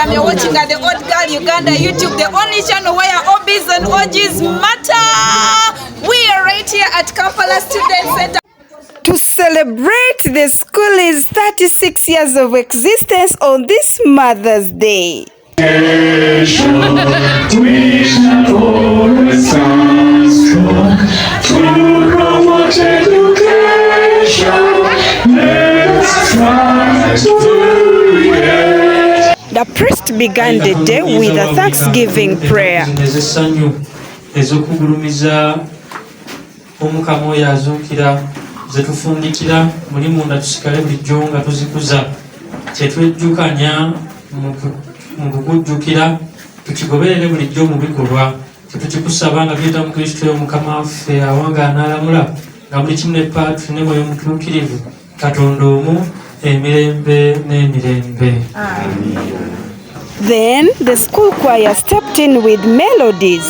program. You're watching at the Old Girl Uganda YouTube, the only channel where OBs and OGs matter. We are right here at Kampala Student Center to celebrate the school's 36 years of existence on this Mother's Day. We shall always stand strong to promote education. Let's try to do it. The priest began the day with a thanksgiving prayer. Zetufundikira muli munda tusikale bulijjo nga tuzikuza kyetwejjukanya mu kukujjukira tukigoberere bulijjo mu bikolwa kyetukikusaba nga tuyita mu Kristo Omukama waffe awanga anaalamula nga buli kimu ne paatu ne mwoyo mutuukirivu Katonda omu emirembe n'emirembe. Then the school choir stepped in with melodies.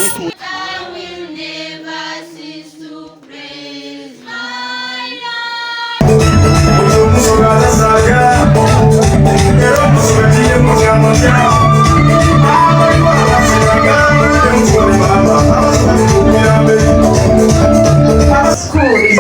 School is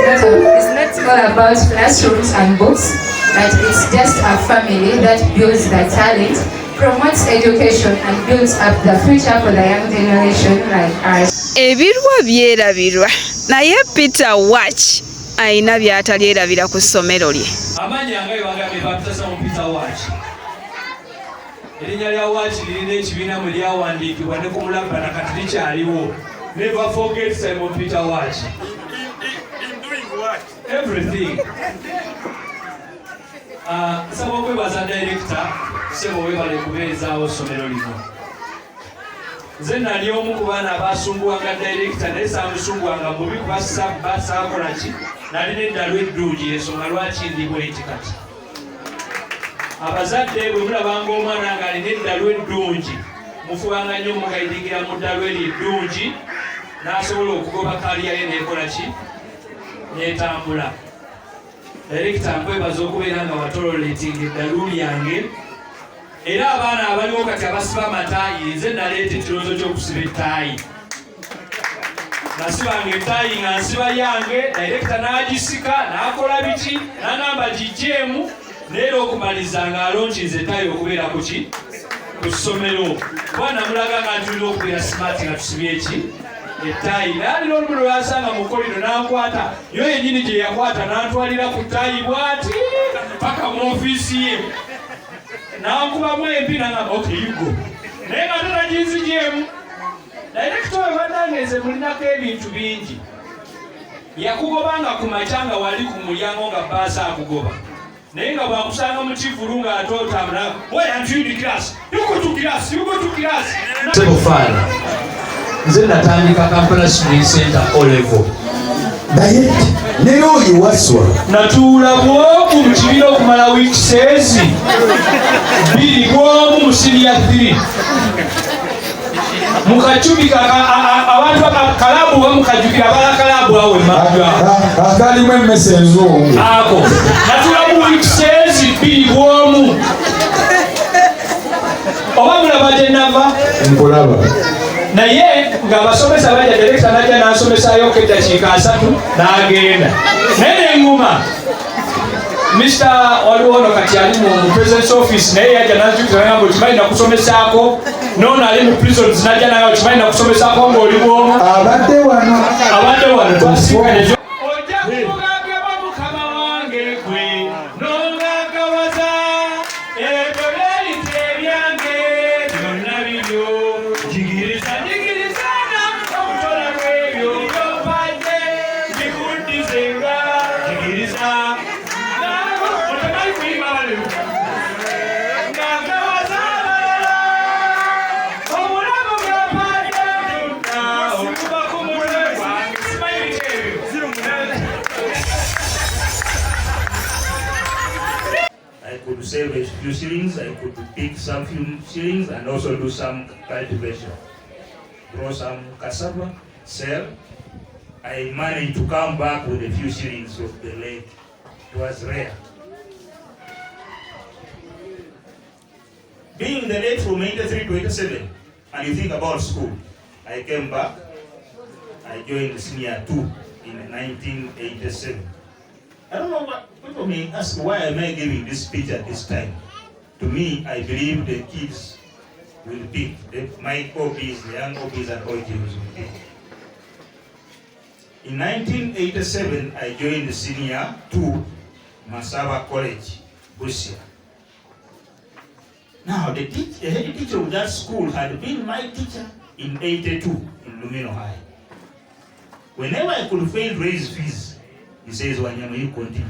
not all about classrooms and books, but it's just a family that builds the talent, promotes education, and builds up the future for the young generation like us. Ebirwa byerabirwa naye Peter Watch ayina by'atalyerabira ku ssomero lye. Amanyi angayo bagambye bapitasa mu Peter Watch. Erinnya lya Watch lirina ekibiina mwe lyawandiikibwa ne ku mulabba na kati likyaliwo. Never forget Simon Peter Watch. In doing what? Everything. Nsaba okwebaza director Sebo webale kubeezaawo ssomero lino. Nze nali omu ku baana abasunguwanga director naye saamusunguwanga mubi kuba saakola ki nali n'eddalo eddungi ensonga lwaki ndi bweti kati. Abazadde bwe mulabanga omwana ng'alina eddalo eddungi mufubanga nnyo mugayidingira mu ddalo eryo eddungi n'asobola okugoba kaliya ye n'ekola ki n'etambula. Director nkwebaza okubeera nga watololetinga eddalu lyange era abaana abaliwo kati abasiba amataayi nze naleeta ekirowoozo ky'okusiba ettaayi. Nasibanga ettaayi nga nsiba yange director n'agisika n'akola biki n'agamba gijjeemu neera okumaliza ng'alonkinze ettaayi okubeera ku ki ku ssomero. Bwana mulaga nga tulina okubeera smart nga tusibye eki ettaayi. Naalina olumu lwe wasanga mu kolido n'ankwata yo yennyini gye yakwata n'antwalira ku ttaayi bw'ati paka mu ofiisi ye n'ankubamu empi n'agamba okay you go. Naye nga tataginzigyemu. Director we bannange mulinako ebintu bingi. Yakugobanga ku makya nga wali ku mulyango nga bbaasa akugoba. Naye nga bwakusanga mu kivulu ng'ate otambula boy until you class. You go to class. Sebufaana. Nze natandika Kampala Student Center O level. Naye naye oyo waswa natuula bwoku mu kibiina okumala wiiki seezi 2 gw'omu mu siniya 3 mukacumi abantu kalabu bamukajjukira abala kalabu awe mabya akalimu emmese enzungu ako natuula mu wiiki seezi 2 gw'omu. Oba mulaba gye nava nkulaba naye ng'abasomesa bajja director najja n'asomesaayo k'eddakiika 3 n'agenda. Naye n'enguma Mr. waliwo ono kati ali mu President's office naye yajja n'ajjukira ng'amba okimanyi nakusomesaako n'ono ali mu prisons najja n'agamba okimanyi nakusomesaako ng'oli bw'omu. abadde wano twasinkanye ojja kumugambye Mukama wange gwe n'ongagawaza ebyo byayita ebyange byonna bibyo jigiriza obutola bw'ebyo by'opadde bikuddizenga jigiriza otemanyi kuyima baleru ngagawaza obulamu bw'opadde byonna okuva ku mutwe gwange simanyi biki ebyo. I could save a few shillings, I could pick some few shillings and also do some cultivation. Grow some cassava, sell. I managed to come back with a few shillings of the lake. It was rare. Being the date from 83 to 87, and you think about school, I came back, I joined senior 2 in 1987. I don't know what people may ask, why am I giving this speech at this time? To me, I believe the kids will pick, my OBs, the young OBs and OGs will pick. In 1987, I joined the senior 2, Masaba College, Busia. Now, the head teacher of that school had been my teacher in 82 in Lumino High. Whenever I could fail to raise fees, he says, Wanyama, you continue.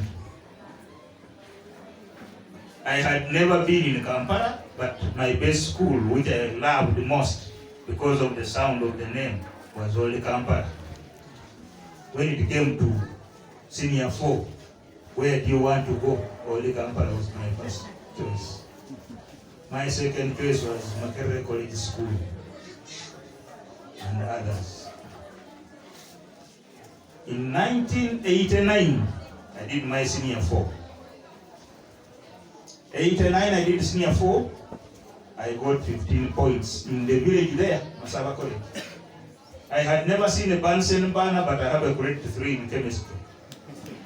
I had never been in Kampala, but my best school, which I loved the most because of the sound of the name, was only Kampala. When it came to senior 4, where do you want to go? Only Kampala was my first choice. My second choice was Makerere College School and others. In 1989, I did my senior 4. 89, I did senior 4. I got 15 points in the village there, Masaba College. I had never seen a Bunsen burner, but I have a grade 3 in chemistry.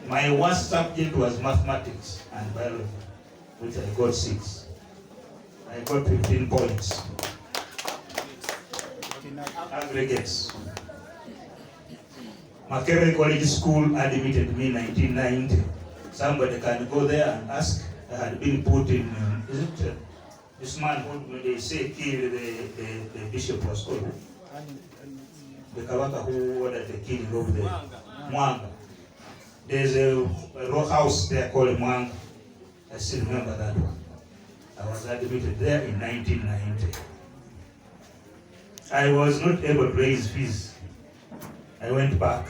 My worst subject was mathematics and biology, which I got 6. I got 15 points. Aggregates. Makerere College School admitted me in 1990. Somebody can go there and ask. I had been put in, is it this man who they say killed the bishop was called? The Kawaka who ordered the killing of the Mwanga. There's a row house there called Mwanga. I still remember that one. I was admitted there in 1990. I was not able to raise fees. I went back.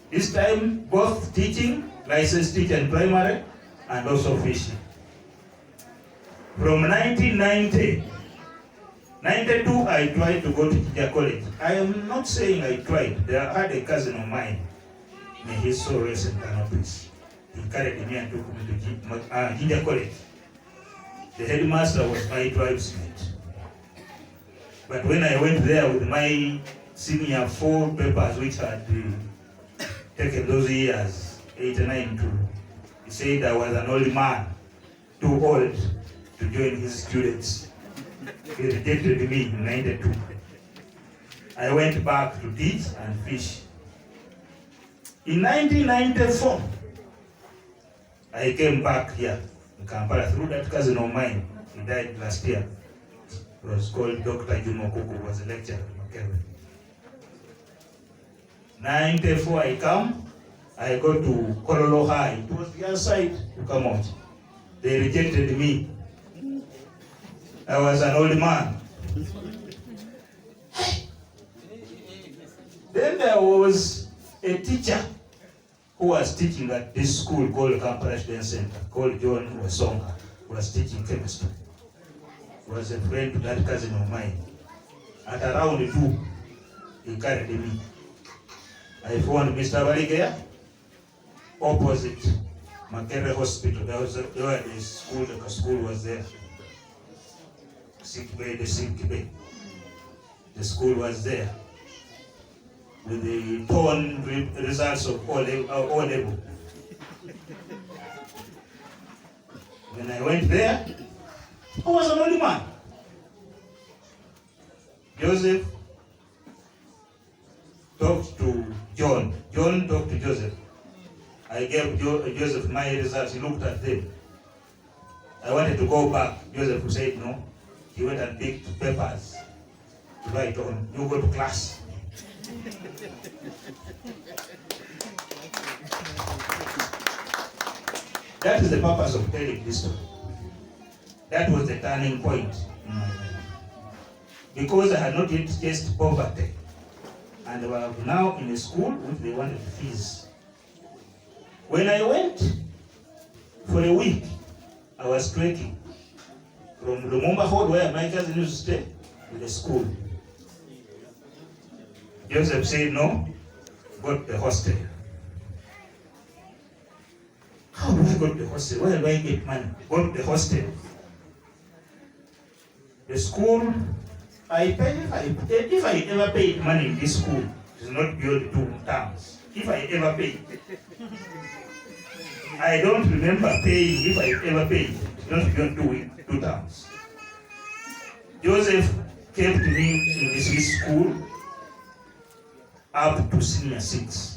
This time, both teaching, licensed teacher in primary, and also fishing. From 1990, 92, I tried to go to teacher college. I am not saying I tried. I had a cousin of mine, may his soul rest in peace. He carried me and took me to teacher college. The headmaster was my tribesmate. But when I went there with my senior 4 papers, which had taken those years, 89 to, he said I was an old man, too old to join his students. He rejected me in 92. I went back to teach and fish. In 1994, I came back here in Kampala through that cousin of mine. He died last year. He was called Dr. Jumo Kuku, was a lecturer in Makerere. 94 I come, I go to Kololo High. It was the other side to come out. They rejected me. I was an old man. Then there was a teacher who was teaching at this school called Kampala Student Center, called John Wasonga, who was teaching chemistry. He was a friend to that cousin of mine. At around 2, he carried me. I found Mr. Valigaya opposite Makerere Hospital. There was where the school was there. Sick bay. The school was there with the torn results of O level. When I went there, I was an old man. Joseph talked to John. John talked to Joseph. I gave Joseph my results. He looked at them. I wanted to go back. Joseph said no. He went and picked papers to write on. You go to class. That is the purpose of telling this story. That was the turning point in my life. Because I had not yet faced poverty. And they were now in a school which they wanted fees. When I went for a week, I was trekking from Lumumba Hall, where my cousin used to stay, to the school. Joseph said no, go to the hostel. How do I go to the hostel? Where do I get money? Go to the hostel. The school, if I ever paid money in this school, it's not beyond 2 terms. If I ever paid. I don't remember paying, if I ever paid, it's not beyond 2 terms. Joseph kept me in this school up to senior 6.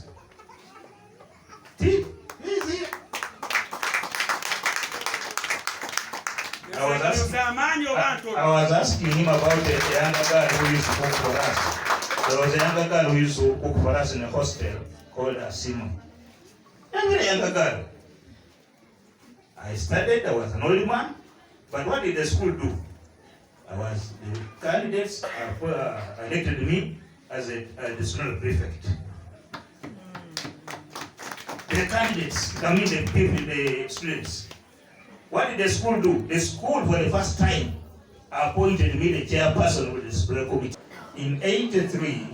I was asking him about a younger girl who used to cook for us. There was a younger girl who used to cook for us in a hostel called Asima. A very younger girl. I studied, I was an old man, but what did the school do? The candidates elected me as a additional prefect. The candidates, I mean the people, the students. What did the school do? The school, for the first time, appointed me the chairperson of the disciplinary committee. In '83,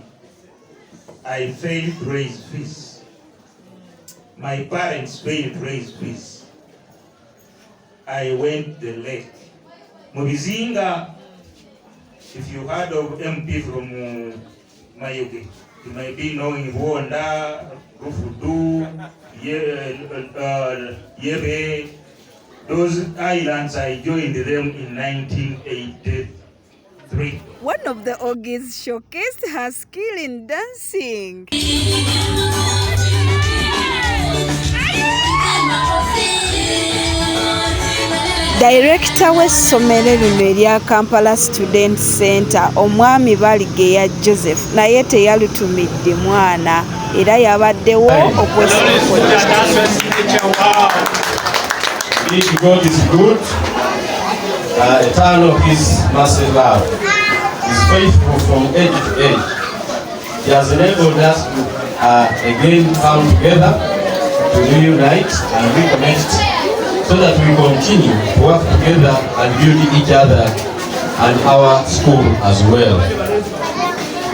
I failed to raise fees. My parents failed to raise fees. I went the lake. Mubizinga, if you heard of MP from Mayuge, you might be knowing Wonda, Rufudu, Yebe. Those islands, I joined them in 1983. One of the Ogis showcased her skill in dancing. Director w'essomero lino erya Kampala Student Center omwami Baligeya Joseph naye teyalutumidde mwana era yabaddewo okwesookola. God is good, eternal His mercy love. He's faithful from age to age. He has enabled us to again come together, to reunite and reconnect, so that we continue to work together and build each other and our school as well.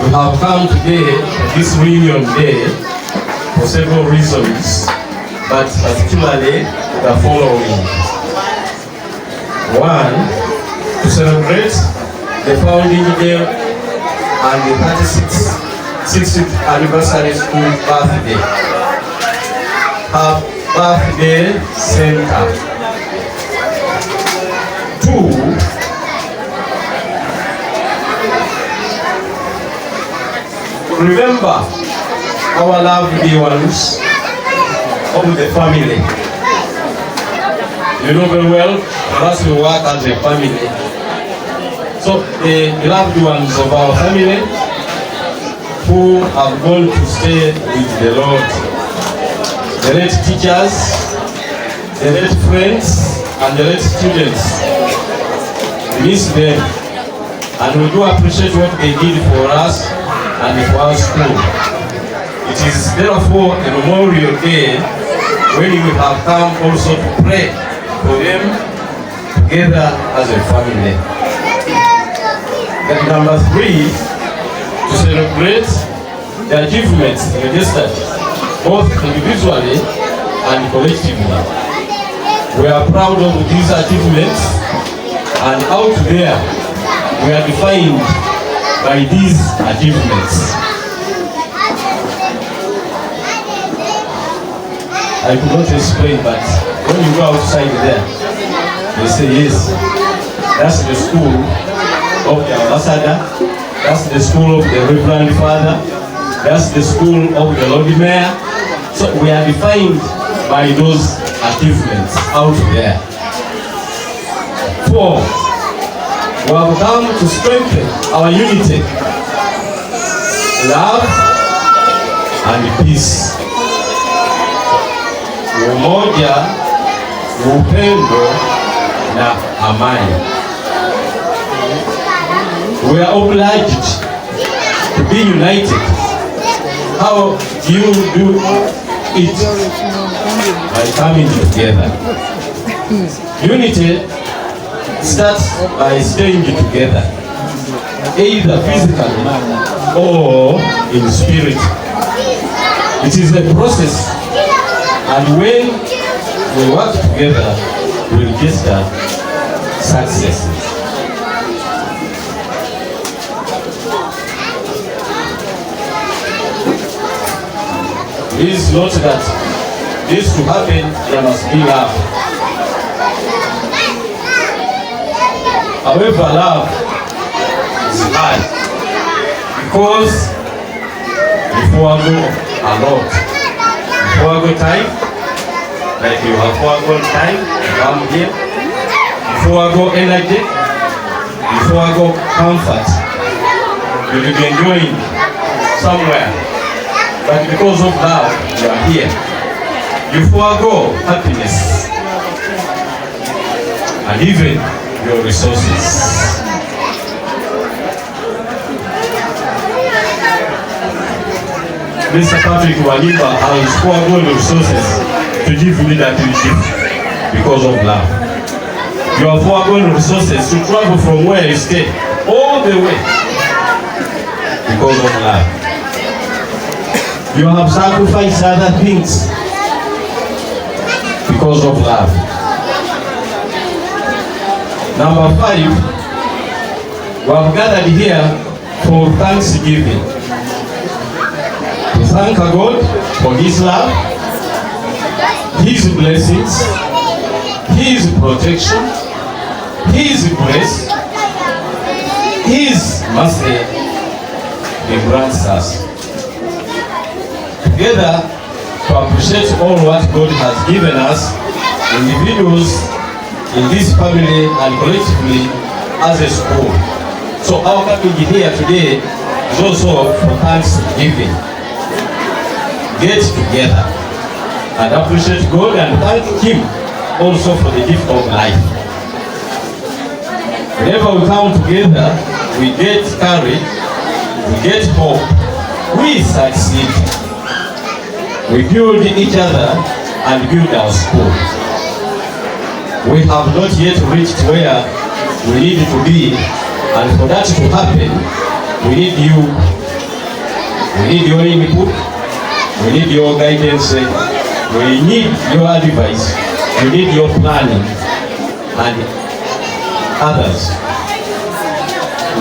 We have come today, this reunion day, for several reasons, but particularly the following. 1, to celebrate the founding day and the 36th anniversary school birthday. Her birthday center. 2, remember our lovely ones of the family. You know very well, for us we work as a family. So the loved ones of our family who have gone to stay with the Lord, the late teachers, the late friends, and the late students, we miss them, and we do appreciate what they did for us and for our school. It is therefore a memorial day when we have come also to pray for them together as a family. And number 3, to celebrate the achievements registered both individually and collectively. We are proud of these achievements, and out there we are defined by these achievements. I could not explain, but when you go outside there, they say, yes, that's the school of the ambassador, that's the school of the Reverend Father, that's the school of the Lord Mayor. So we are defined by those achievements out there. 4, we have come to strengthen our unity, love, and peace. Umoja, upendo na amani. We are obliged to be united. How do you do it? By coming together. Unity starts by staying together, either physically or in spirit. It is a process. And when we work together, we register successes. Please note that this to happen, there must be love. However, love is hard because before I go a lot, before I go time, like you have forgone time, come here. Before I go energy, before I go comfort, you will be enjoying somewhere. But because of love, you are here. You forego happiness and even your resources. Mr. Patrick Waliba has forgone the resources to give me that gift because of love. You have forgone resources to travel from where you stay all the way because of love. You have sacrificed other things because of love. Number 5, we have gathered here for Thanksgiving. To thank God for His love, His blessings, His protection, His grace, His mercy He grants us. Together, to appreciate all what God has given us, individuals in this family and collectively as a school. So our coming here today is also for Thanksgiving. Get together and appreciate God and thank Him also for the gift of life. Whenever we come together, we get courage, we get hope, we succeed. We build each other and build our school. We have not yet reached where we need to be, and for that to happen, we need you. We need your input. We need your guidance. We need your advice. We need your planning and others.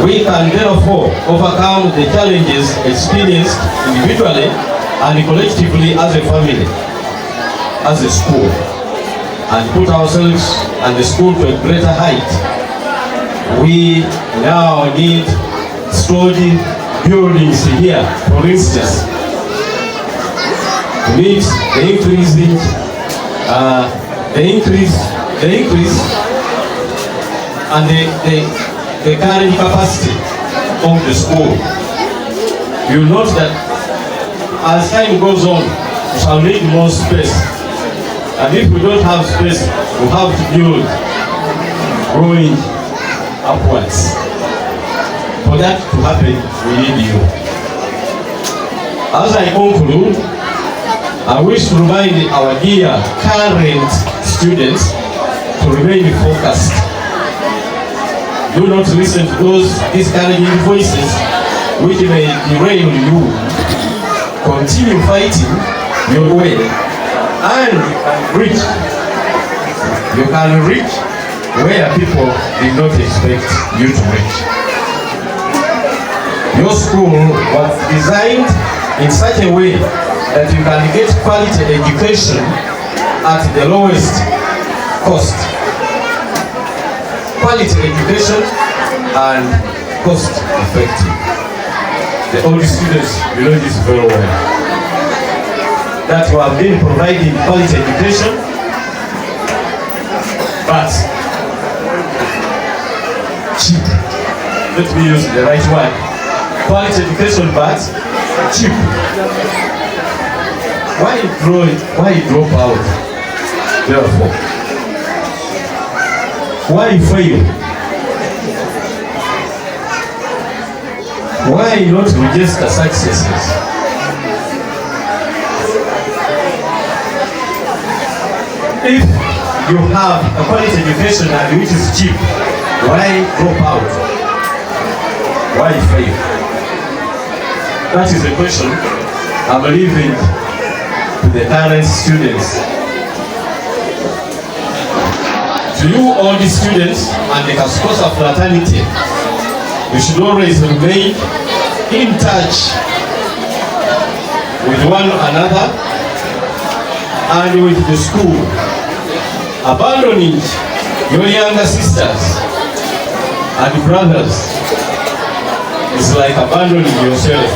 We can therefore overcome the challenges experienced individually and collectively as a family, as a school, and put ourselves and the school to a greater height. We now need storage buildings here, for instance, to meet the increase and the carrying capacity of the school. You note that as time goes on, we shall need more space. And if we don't have space, we have to build growing upwards. For that to happen, we need you. As I conclude, I wish to remind our dear current students to remain focused. Do not listen to those discouraging voices which may derail you. Continue fighting your way, and you can reach where people did not expect you to reach. Your school was designed in such a way that you can get quality education at the lowest cost. Quality education and cost effective. The old students, you know this very well. That we have been providing quality education, but cheap. Let me use the right word. Quality education, but cheap. Why drop out? Therefore, why fail? Why not register successes? If you have a quality education and which is cheap, why drop out? Why fail? That is a question I'm leaving to the current students. To you all the students and the Kaskosa fraternity, you should always remain in touch with one another and with the school. Abandoning your younger sisters and brothers is like abandoning yourself.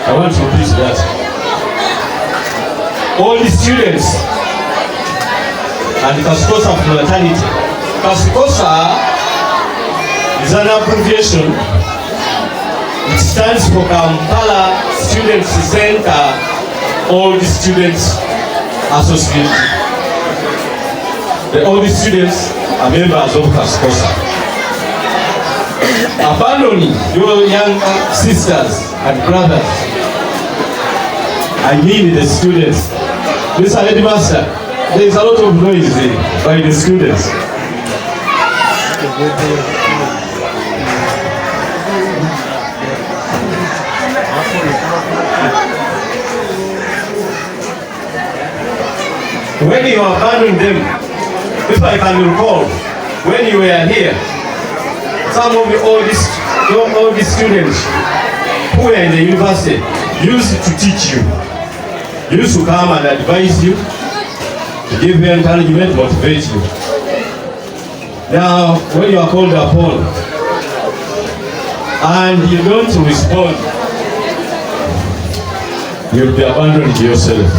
I want to repeat that. All the students and Kasikosa fraternity. Kasikosa is an abbreviation. It stands for Kampala Students Center, all the students association. All the students are members of Kasikosa. Abandoning your younger sisters and brothers, I mean the students. Mr. Headmaster, there is a lot of noise by the students. When you abandon them, if I can recall, when you were here, some of the oldest students who were in the university used to teach you, used to come and advise you, to give you encouragement, motivate you. Now, when you are called upon and you don't respond, you'll be abandoned yourself.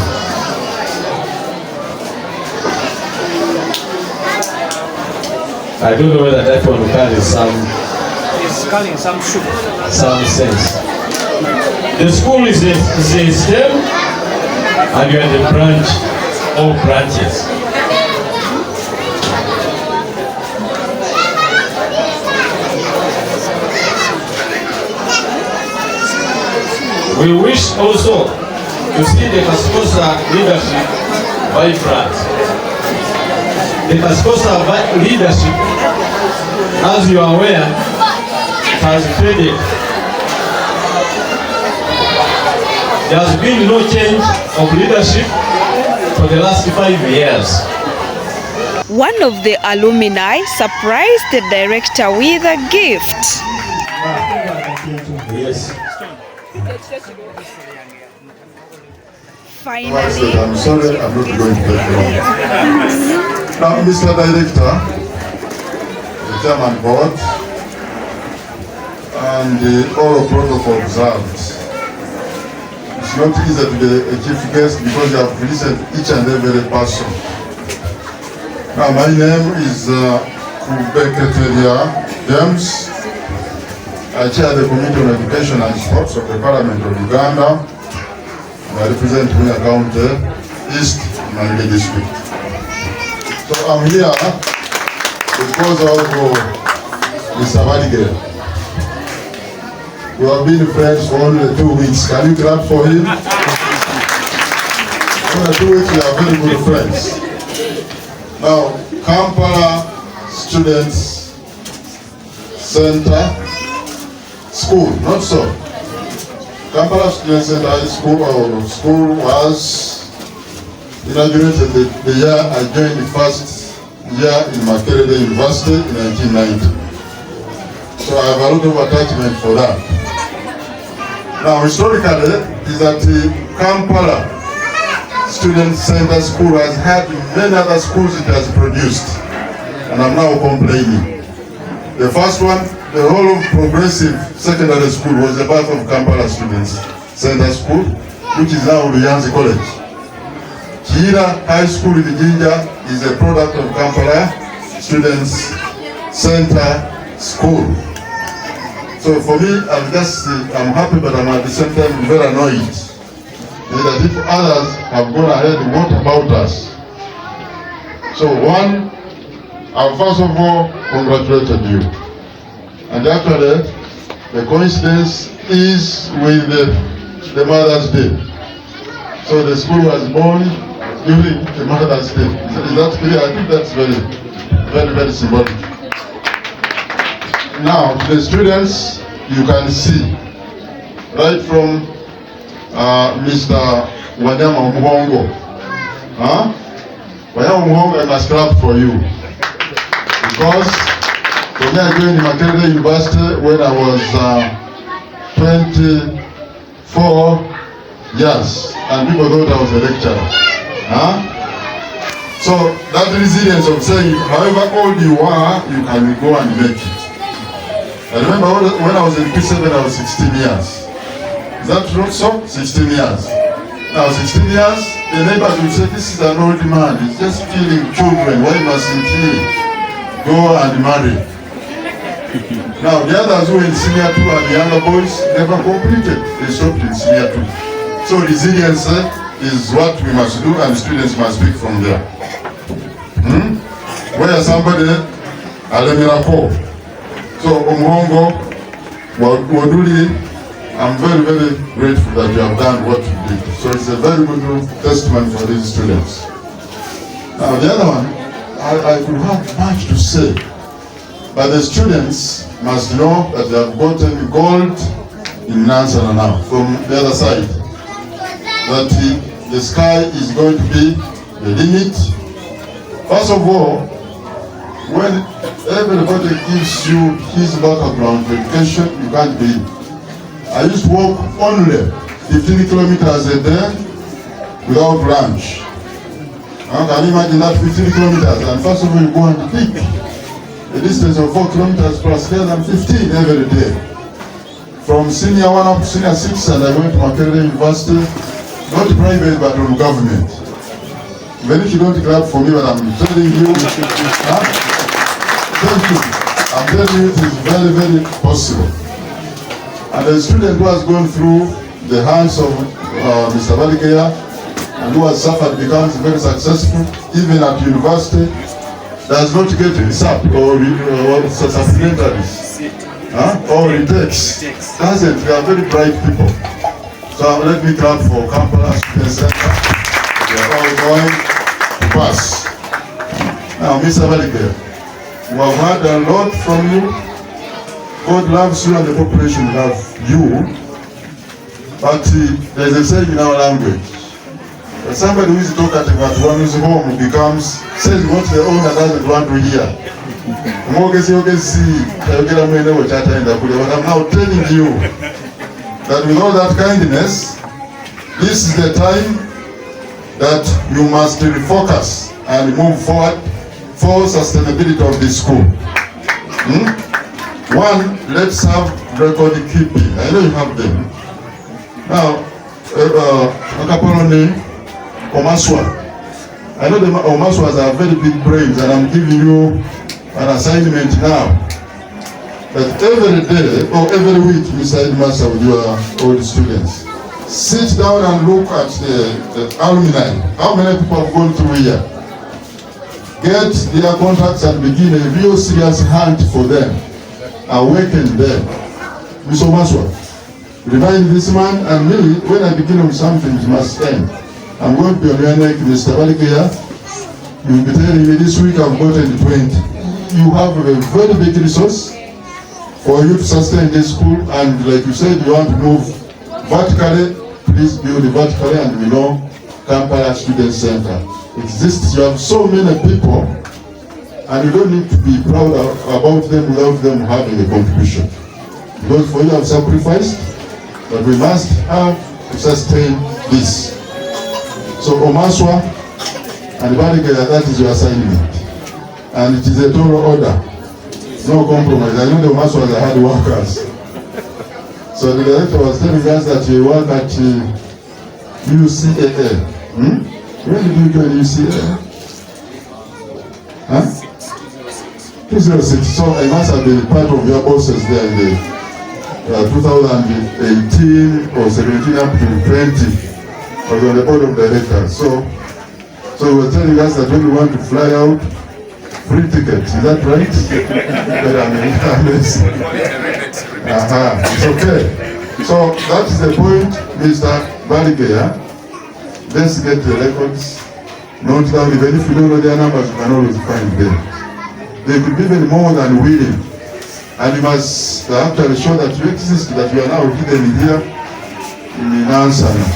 I don't know whether that one carries some sense. The school is a stem and you are the branch or branches. We wish also to see the Kasikosa leadership vibrant. The Kasikosa leadership, as you are aware, has faded. There has been no change of leadership for the last 5 years. One of the alumni surprised the director with a gift. Yes. Finally, I'm sorry, I'm not going to get wrong. Now, Mr. Director, the Chairman Board, and all of protocol observed. It's not easy to be a chief guest because you have listened to each and every person. Now, my name is Kubeketeria James. I chair the Committee on Education and Sports of the Parliament of Uganda. I represent Bunia County, East Nandi District. So I'm here because of Mr. Vadige. We have been friends for only 2 weeks. Can you clap for him? Only 2 weeks we are very good friends. Now, Kampala Students Center School, not so. Kampala Students Center School was inaugurated the year I joined the first year in Makerere University in 1990. So I have a lot of attachment for that. Now, historically, is that the Kampala Student Center School has had many other schools it has produced, and I'm now complaining. The first one, the whole of Progressive Secondary School, was the birth of Kampala Students Center School, which is now Luyanzi College. Kira High School in Jinja is a product of Kampala Students Center School. So for me, I'm happy, but I'm at the same time very annoyed that if others have gone ahead, what about us? So one, I first of all congratulated you. And actually, the coincidence is with the Mother's Day. So the school was born during the Mother's Day. Is that clear? I think that's very, very, very symbolic. Now, the students, you can see, right from Mr. Wanyama Muhongo. Wanyama Muhongo, I must clap for you. Because when I joined Makerere University when I was 24 years, and people thought I was a lecturer. Huh? So that resilience of saying, however old you are, you can go and make it. I remember when I was in P7, I was 16 years. Is that not so? 16 years. Now 16 years, the neighbors will say, this is an old man, he's just killing children, why mustn't he go and marry? Now the others who were in senior 2 and the younger boys never completed, they stopped in senior 2. So resilience is what we must do, and students must speak from there. Where somebody Alemirako. So Omuhongo, Waduli, I'm very, very grateful that you have done what you did. So it's a very good testament for these students. Now the other one, I could have much to say, but the students must know that they have gotten gold in Nansana now from the other side. That the sky is going to be the limit. First of all, when everybody gives you his background education, you can't be. I used to walk only 15 kilometers a day without lunch. Can you imagine that 15 kilometers? And first of all, you go and pick a distance of 4 kilometers plus less than 15 every day. From senior 1 up to senior 6, and I went to Makerere University, not private but from government. Even if you don't clap for me, but I'm telling you, thank you. I'm telling you, it is very, very possible. And a student who has gone through the hands of Mr. Balikeya and who has suffered becomes very successful, even at university, does not get SAP or supplementaries, or retakes. Doesn't. They are very bright people. So let me clap for Kampala Student Center. They are all going to pass. Now, Mr. Balikeya, we have heard a lot from you. God loves you and the population loves you. But there is a saying in our language. That somebody who is talkative at one's home says what the owner doesn't want to hear. But I'm now telling you that with all that kindness, this is the time that you must refocus and move forward for sustainability of this school. One, let's have record keeping. I know you have them. Now, Akapoloni, Omaswa. I know the Omaswas are very big brains, and I'm giving you an assignment now. That every day or every week, Mr. Headmaster, with your old students, sit down and look at the alumni. How many people have gone through here? Get their contacts and begin a real serious hunt for them. Awaken them. Mr. Maswa, remind this man and me, when I begin on something, it must end. I'm going to be on your neck, Mr. Balikeya. You will be telling me this week I've gotten 20. You have a very big resource for you to sustain this school, and like you said, you want to move vertically. Please build it vertically, and we know Kampala Student Center exists. You have so many people, and you don't need to be proud about them without them having a contribution. Because for you have sacrificed, but we must have to sustain this. So Omaswa and Balikeya, that is your assignment. And it is a total order. No compromise. I know the Omaswas are hard workers. So the director was telling us that you work at UCAA. When did you join UCAA? 206. So I must have been part of your bosses there in the 2018 or 17 up to 20. I was on the board of directors. So you were telling us that when you want to fly out, free ticket. Is that right? It's okay. So that is the point, Mr. Balikeya. Let's get the records. Note down, even if you don't know their numbers, you can always find them. They could be even more than willing. And you must actually show that you exist, that you are now hidden here in Nansana.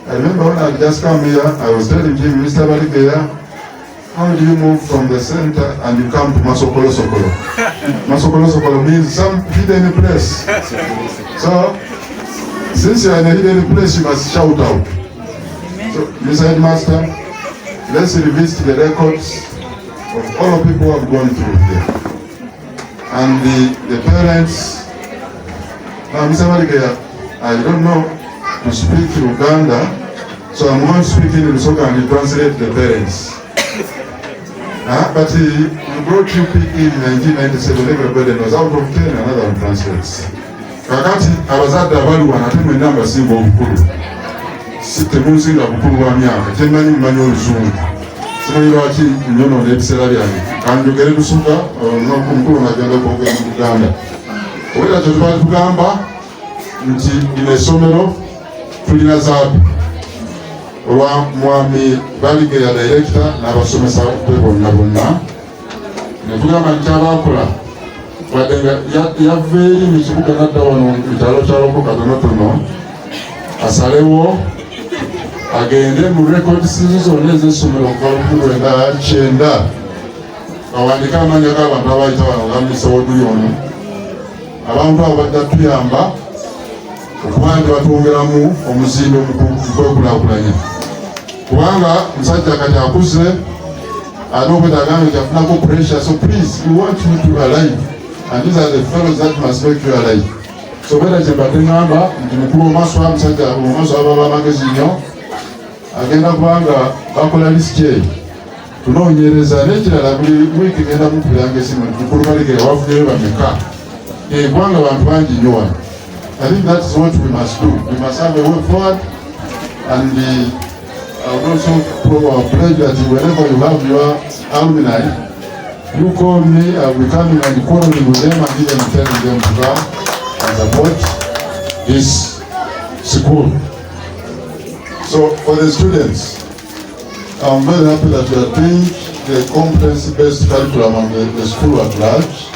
I remember when I just come here, I was telling him, Mr. Balikeya, how do you move from the center and you come to Masokolo Sokolo? Masokolo Sokolo means some hidden place. So, since you are in a hidden place, you must shout out. So, Mr. Headmaster, let's revisit the records of all the people who have gone through here. And the parents. Now, Mr. Marigaya, I don't know to speak Uganda, so I'm going to speak in Lusaka and translate the parents. But we brought you in 1997, everybody was out of 10, another one translates. Kakati, abazadde abaluwa nate mwenna mbasinga obukulu. Temunsinga bukulu bwa myaka, kyemmanyi mmanyi oluzungu. Simanyi lwaki nyonoona ebiseera byange. Kanjogere Lusuga, omukulu ng'agenda kwogera mu Buganda. Obwera kyo tubali tugamba nti lino essomero tulina zaabu. Olwa mwami Baligeya director n'abasomesa be bonna. Ne tugamba nti abaakola wadde nga yava eri mu kibuga n'adda wano mu kyalo kyaloko katonotono asalewo agende mu records zonna ez'essomero okuva 1999 awandike amannya g'abantu abayita wano gamisewodduli ono abantu abo bajja tuyamba okuba nti batwongeramu omuzimbe mu kwekulaakulanya kubanga musajja kati akuze ate okwetaaga nti afunako pressure, so please we want you to alive. And these are the fellows that must make you alive. So better than Batengamba, nti mukulu omaswa musajja omaswa ababa magezi nnyo agenda kubanga bakola list ye tunoonyereza n'ekirala buli wiiki genda mukubiranga esimu nti mukulu Baligeya wafunyeyo bameka kubanga abantu bangi nnyo wano. I think that is what we must do. We must have a way forward, and I would also pledge that whenever you have your alumni, you call me, I will come in and quarrel with them and even telling them to come and support this school. So for the students, I'm very happy that you are doing the competency-based curriculum on the school at large,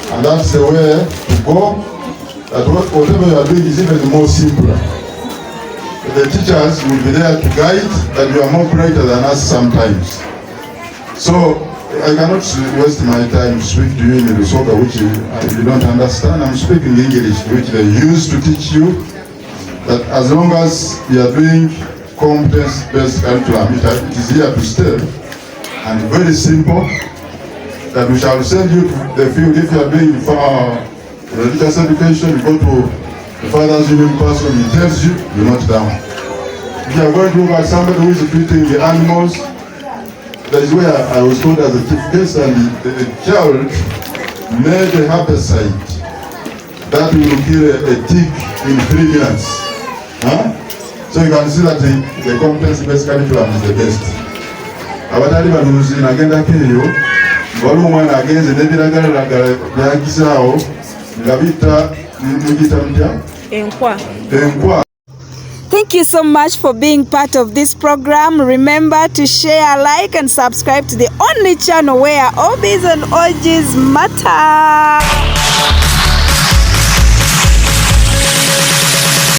and that's the way to go. That whatever you are doing is even more simpler. The teachers will be there to guide, but you are more brighter than us sometimes. So I cannot waste my time to speak to you in Lusaka, which you don't understand. I'm speaking English, which they use to teach you that as long as you are doing competence-based curriculum, it is here to stay, and very simple. That we shall send you to the field if you are doing religious education. You go to the Father's Union person, he tells you, you note down. If you are going to look at somebody who is treating the animals, that is where I was told as a chief guest, and the child made a herbicide that will kill a tick in 3 minutes. So you can see that the competence-based curriculum is the best. Abatali banuzi nagenda keyo, waliwo omwana agenze n'ebiragalalagala byagizaawo nga bita mutya enkwa. Thank you so much for being part of this program. Remember to share, like, and subscribe to the only channel where OBs and OGs matter.